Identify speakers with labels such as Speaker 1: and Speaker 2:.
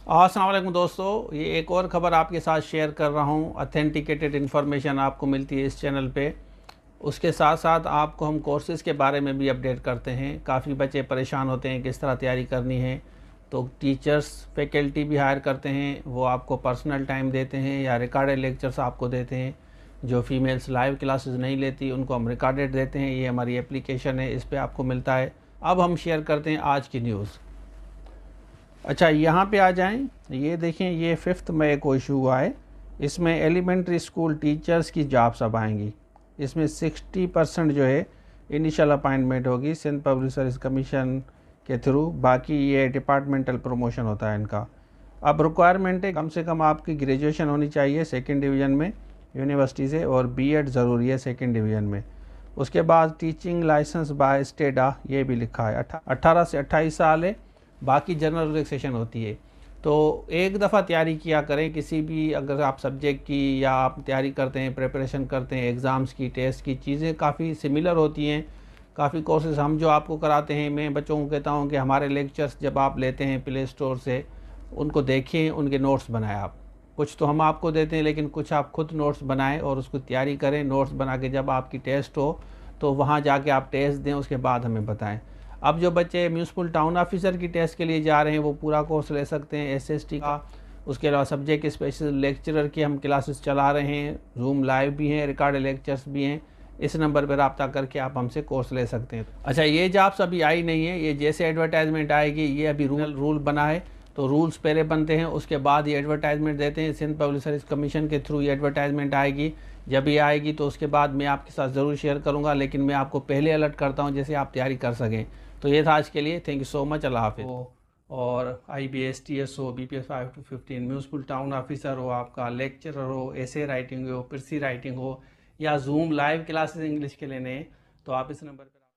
Speaker 1: अस्सलाम वालेकुम दोस्तों, ये एक और ख़बर आपके साथ शेयर कर रहा हूँ। ऑथेंटिकेटेड इन्फॉर्मेशन आपको मिलती है इस चैनल पे। उसके साथ साथ आपको हम कोर्सेज़ के बारे में भी अपडेट करते हैं। काफ़ी बच्चे परेशान होते हैं किस तरह तैयारी करनी है, तो टीचर्स फैकल्टी भी हायर करते हैं, वो आपको पर्सनल टाइम देते हैं या रिकॉर्डेड लेक्चर्स आपको देते हैं। जो फीमेल्स लाइव क्लासेस नहीं लेती उनको हम रिकॉर्डेड देते हैं। ये हमारी एप्लीकेशन है, इस पर आपको मिलता है। अब हम शेयर करते हैं आज की न्यूज़। अच्छा, यहाँ पे आ जाएं। ये देखें, ये 5 मई को इशू हुआ है। इसमें एलिमेंट्री स्कूल टीचर्स की जॉब्स अब आएंगी। इसमें 60% जो है इनिशियल अपॉइंटमेंट होगी सिंध पब्लिक सर्विस कमीशन के थ्रू। बाकी ये डिपार्टमेंटल प्रमोशन होता है इनका। अब रिक्वायरमेंट है कम से कम आपकी ग्रेजुएशन होनी चाहिए 2nd डिवीज़न में यूनिवर्सिटी से, और बीएड ज़रूरी है 2nd डिवीज़न में। उसके बाद टीचिंग लाइसेंस बाय स्टेटा, ये भी लिखा है 18 से 28 साल है। बाकी जनरल रिलैक्सेशन होती है। तो एक दफ़ा तैयारी किया करें किसी भी, अगर आप सब्जेक्ट की या आप तैयारी करते हैं, प्रिपरेशन करते हैं एग्ज़ाम्स की, टेस्ट की, चीज़ें काफ़ी सिमिलर होती हैं। काफ़ी कोर्सेज हम जो आपको कराते हैं, मैं बच्चों को कहता हूं कि हमारे लेक्चर्स जब आप लेते हैं प्ले स्टोर से, उनको देखें, उनके नोट्स बनाएं आप। कुछ तो हम आपको देते हैं, लेकिन कुछ आप खुद नोट्स बनाएं और उसको तैयारी करें। नोट्स बना के जब आपकी टेस्ट हो तो वहाँ जाके आप टेस्ट दें, उसके बाद हमें बताएं। अब जो बच्चे म्यूनसिपल टाउन ऑफिसर की टेस्ट के लिए जा रहे हैं वो पूरा कोर्स ले सकते हैं एसएसटी का। उसके अलावा सब्जेक्ट स्पेशल लेक्चरर की हम क्लासेस चला रहे हैं, जूम लाइव भी हैं, रिकॉर्डेड लेक्चर्स भी हैं। इस नंबर पर रब्ता करके आप हमसे कोर्स ले सकते हैं। अच्छा, ये जॉब्स अभी आई नहीं है, ये जैसे एडवर्टाइजमेंट आएगी, ये अभी रूल बना है, तो रूल्स पहले बनते हैं, उसके बाद ये एडवर्टाइजमेंट देते हैं। सिंध पब्लिक सर्विस कमीशन के थ्रू ये एडवर्टाइजमेंट आएगी। जब ये आएगी तो उसके बाद मैं आपके साथ ज़रूर शेयर करूँगा, लेकिन मैं आपको पहले अलर्ट करता हूँ जैसे आप तैयारी कर सकें। तो ये था आज के लिए। Thank you so much. अल्लाह हाफिज़। और IBS TS हो, BPS 5 to 15, municipal town officer हो, आपका लेक्चरर हो, एसे राइटिंग हो, पिरसी राइटिंग हो, या जूम लाइव क्लासेस इंग्लिश के लेने, तो आप इस नंबर पर